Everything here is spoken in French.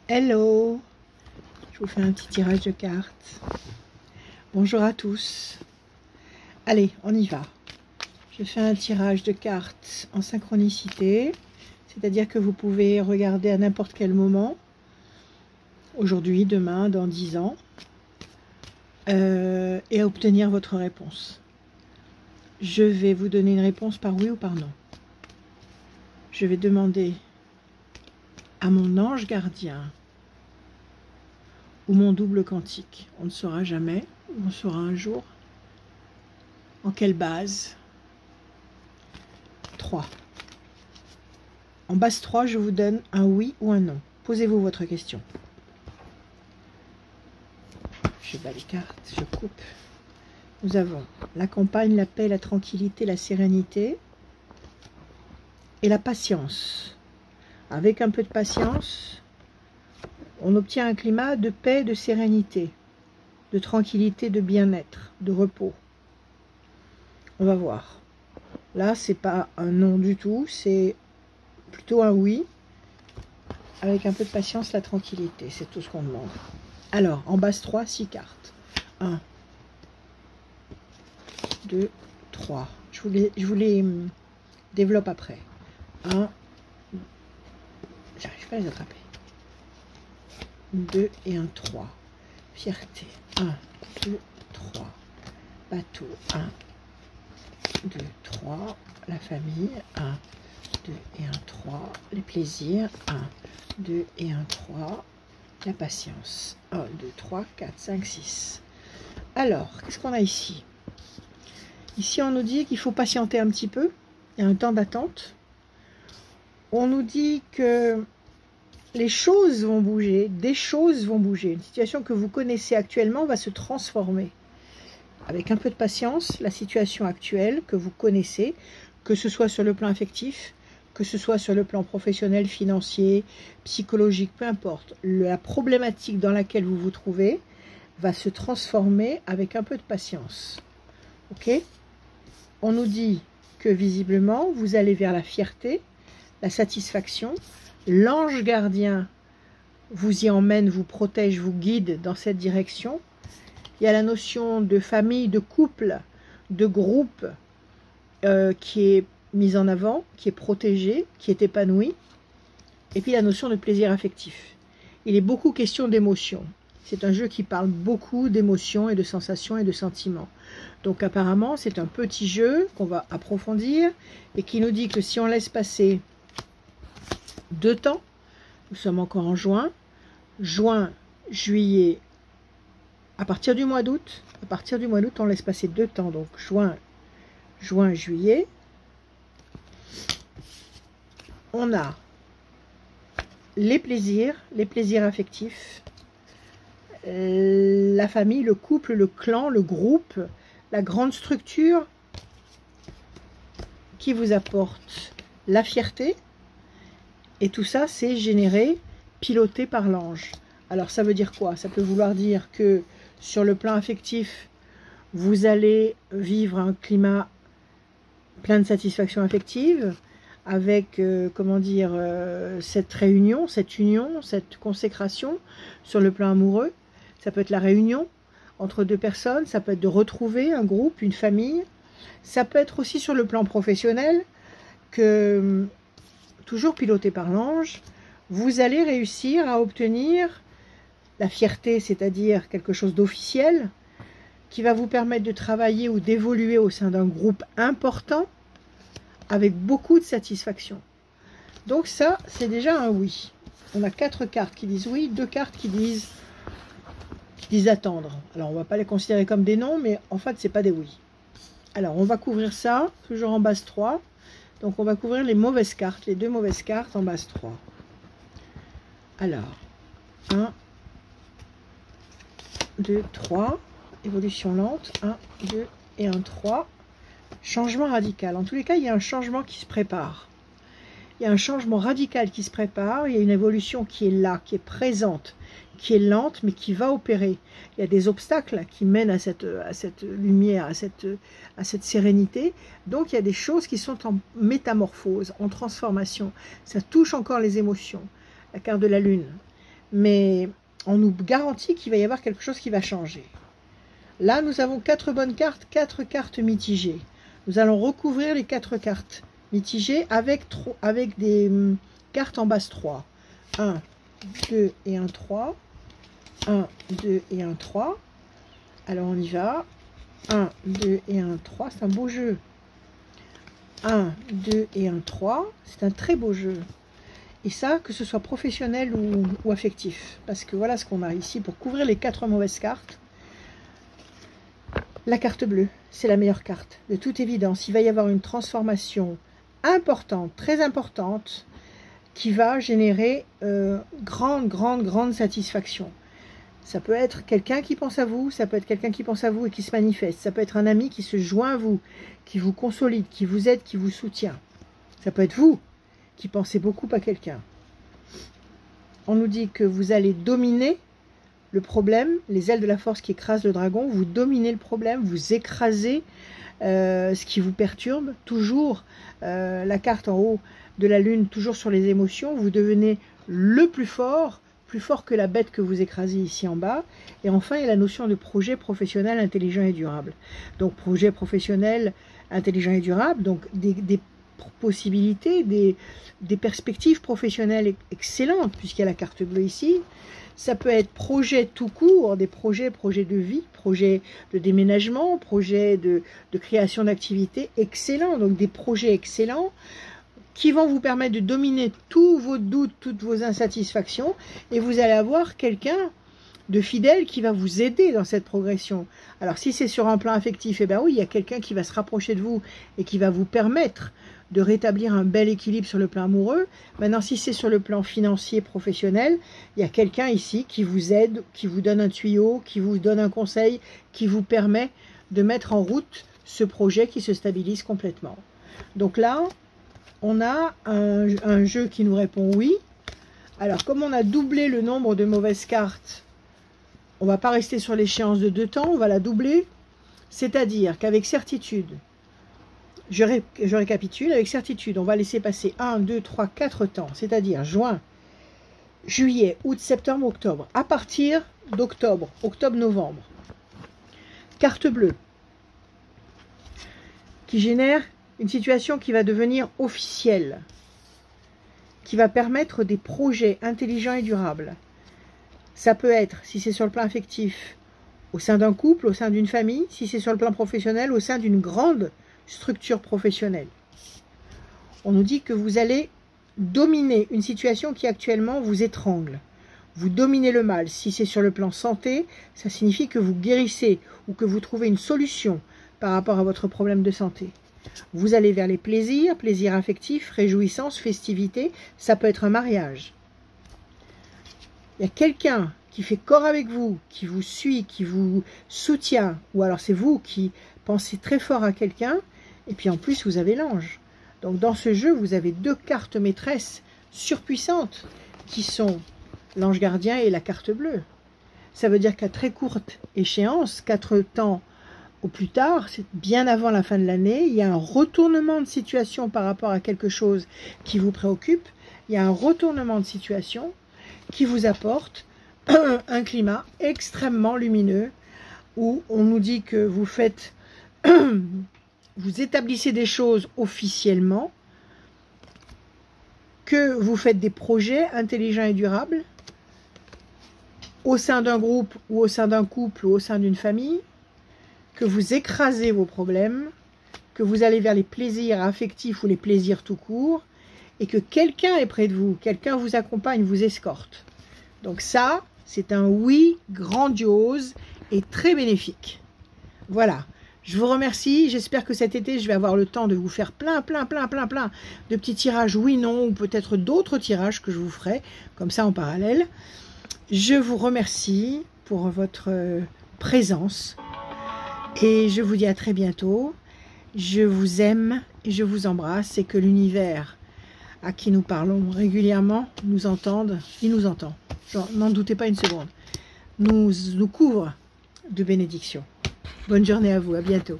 Hello, je vous fais un petit tirage de cartes. Bonjour à tous. Allez, on y va. Je fais un tirage de cartes en synchronicité, c'est-à-dire que vous pouvez regarder à n'importe quel moment, aujourd'hui, demain, dans 10 ans, et obtenir votre réponse. Je vais vous donner une réponse par oui ou par non. Je vais demander à mon ange gardien ou mon double quantique. On ne saura jamais, on saura un jour. En quelle base? 3. En base 3, je vous donne un oui ou un non. Posez-vous votre question. Je bats les cartes, je coupe. Nous avons la campagne, la paix, la tranquillité, la sérénité et la patience. Avec un peu de patience, on obtient un climat de paix, de sérénité, de tranquillité, de bien-être, de repos. On va voir. Là, c'est pas un non du tout, c'est plutôt un oui. Avec un peu de patience, la tranquillité, c'est tout ce qu'on demande. Alors, en base 3, 6 cartes. 1, 2, 3. Je vous les développe après. 1, j'arrive pas à les attraper. 2 et un 3. Fierté. 1, 2, 3. Bateau. 1, 2, 3. La famille. 1, 2 et un 3. Les plaisirs. 1, 2 et un 3. La patience. 1, 2, 3, 4, 5, 6. Alors, qu'est-ce qu'on a ici? Ici, on nous dit qu'il faut patienter un petit peu. Il y a un temps d'attente. On nous dit que les choses vont bouger, des choses vont bouger. Une situation que vous connaissez actuellement va se transformer. Avec un peu de patience, la situation actuelle que vous connaissez, que ce soit sur le plan affectif, que ce soit sur le plan professionnel, financier, psychologique, peu importe, la problématique dans laquelle vous vous trouvez va se transformer avec un peu de patience. Ok? On nous dit que visiblement, vous allez vers la fierté, la satisfaction. L'ange gardien vous y emmène, vous protège, vous guide dans cette direction. Il y a la notion de famille, de couple, de groupe qui est mise en avant, qui est protégée, qui est épanouie. Et puis la notion de plaisir affectif. Il est beaucoup question d'émotions. C'est un jeu qui parle beaucoup d'émotions et de sensations et de sentiments. Donc apparemment, c'est un petit jeu qu'on va approfondir et qui nous dit que si on laisse passer 2 temps, nous sommes encore en juin, juillet, à partir du mois d'août, on laisse passer 2 temps, donc juin, juillet, on a les plaisirs affectifs, la famille, le couple, le clan, le groupe, la grande structure qui vous apporte la fierté. Et tout ça, c'est généré, piloté par l'ange. Alors, ça veut dire quoi? Ça peut vouloir dire que sur le plan affectif, vous allez vivre un climat plein de satisfaction affective, avec, comment dire, cette réunion, cette union, cette consécration sur le plan amoureux. Ça peut être la réunion entre 2 personnes, ça peut être de retrouver un groupe, une famille. Ça peut être aussi sur le plan professionnel que, toujours piloté par l'ange, vous allez réussir à obtenir la fierté, c'est-à-dire quelque chose d'officiel, qui va vous permettre de travailler ou d'évoluer au sein d'un groupe important, avec beaucoup de satisfaction. Donc ça, c'est déjà un oui. On a 4 cartes qui disent oui, 2 cartes qui disent attendre. Alors, on ne va pas les considérer comme des non, mais en fait, ce n'est pas des oui. Alors, on va couvrir ça, toujours en base 3. Donc, on va couvrir les mauvaises cartes, les 2 mauvaises cartes en base 3. Alors, 1, 2, 3. Évolution lente. 1, 2 et 1, 3. Changement radical. En tous les cas, il y a un changement qui se prépare. Il y a un changement radical qui se prépare. Il y a une évolution qui est là, qui est présente, qui est lente, mais qui va opérer. Il y a des obstacles qui mènent à cette lumière, à cette sérénité. Donc, il y a des choses qui sont en métamorphose, en transformation. Ça touche encore les émotions. La carte de la lune. mais on nous garantit qu'il va y avoir quelque chose qui va changer. Là, nous avons 4 bonnes cartes, 4 cartes mitigées. Nous allons recouvrir les 4 cartes mitigées avec des cartes en base 3. 1, 2 et 1, 3. 1, 2 et 1, 3. Alors on y va. 1, 2 et 1, 3. C'est un beau jeu. 1, 2 et 1, 3. C'est un très beau jeu. Et ça, que ce soit professionnel ou affectif. Parce que voilà ce qu'on a ici pour couvrir les 4 mauvaises cartes. La carte bleue, c'est la meilleure carte. De toute évidence, il va y avoir une transformation importante, très importante, qui va générer grande satisfaction. Ça peut être quelqu'un qui pense à vous, ça peut être quelqu'un qui pense à vous et qui se manifeste. Ça peut être un ami qui se joint à vous, qui vous consolide, qui vous aide, qui vous soutient. Ça peut être vous qui pensez beaucoup à quelqu'un. On nous dit que vous allez dominer le problème, les ailes de la force qui écrasent le dragon, vous dominez le problème, vous écrasez ce qui vous perturbe, toujours la carte en haut de la lune, toujours sur les émotions, vous devenez le plus fort que la bête que vous écrasez ici en bas. Et enfin, il y a la notion de projet professionnel intelligent et durable. Donc, projet professionnel intelligent et durable, donc des possibilités, des perspectives professionnelles excellentes, puisqu'il y a la carte bleue ici. Ça peut être projet tout court, des projets de vie, projets de déménagement, projets de création d'activités excellents, donc des projets excellents qui vont vous permettre de dominer tous vos doutes, toutes vos insatisfactions, et vous allez avoir quelqu'un de fidèle qui va vous aider dans cette progression. Alors si c'est sur un plan affectif, eh bien oui, il y a quelqu'un qui va se rapprocher de vous et qui va vous permettre de rétablir un bel équilibre sur le plan amoureux. Maintenant, si c'est sur le plan financier, professionnel, il y a quelqu'un ici qui vous aide, qui vous donne un tuyau, qui vous donne un conseil, qui vous permet de mettre en route ce projet qui se stabilise complètement. Donc là, on a un jeu qui nous répond oui. Alors, comme on a doublé le nombre de mauvaises cartes, on ne va pas rester sur l'échéance de 2 temps, on va la doubler. C'est-à-dire qu'avec certitude, je récapitule, avec certitude, on va laisser passer 1, 2, 3, 4 temps, c'est-à-dire juin, juillet, août, septembre, octobre. À partir d'octobre, octobre-novembre, carte bleue, qui génère une situation qui va devenir officielle, qui va permettre des projets intelligents et durables. Ça peut être, si c'est sur le plan affectif, au sein d'un couple, au sein d'une famille, si c'est sur le plan professionnel, au sein d'une grande structure professionnelle. On nous dit que vous allez dominer une situation qui actuellement vous étrangle. Vous dominez le mal. Si c'est sur le plan santé, ça signifie que vous guérissez ou que vous trouvez une solution par rapport à votre problème de santé. Vous allez vers les plaisirs, plaisirs affectifs, réjouissances, festivités. Ça peut être un mariage. Il y a quelqu'un qui fait corps avec vous, qui vous suit, qui vous soutient, ou alors c'est vous qui pensez très fort à quelqu'un, et puis en plus vous avez l'ange. Donc dans ce jeu, vous avez 2 cartes maîtresses surpuissantes, qui sont l'ange gardien et la carte bleue. Ça veut dire qu'à très courte échéance, 4 temps au plus tard, c'est bien avant la fin de l'année, il y a un retournement de situation par rapport à quelque chose qui vous préoccupe, il y a un retournement de situation qui vous apporte un climat extrêmement lumineux où on nous dit que vous faites, vous établissez des choses officiellement, que vous faites des projets intelligents et durables au sein d'un groupe ou au sein d'un couple ou au sein d'une famille, que vous écrasez vos problèmes, que vous allez vers les plaisirs affectifs ou les plaisirs tout court, et que quelqu'un est près de vous, quelqu'un vous accompagne, vous escorte. Donc ça, c'est un oui grandiose et très bénéfique. Voilà, je vous remercie. J'espère que cet été, je vais avoir le temps de vous faire plein de petits tirages oui, non, ou peut-être d'autres tirages que je vous ferai, comme ça en parallèle. Je vous remercie pour votre présence et je vous dis à très bientôt. Je vous aime et je vous embrasse et que l'univers à qui nous parlons régulièrement nous entende, il nous entend. N'en doutez pas une seconde. Nous couvre de bénédictions. Bonne journée à vous, à bientôt.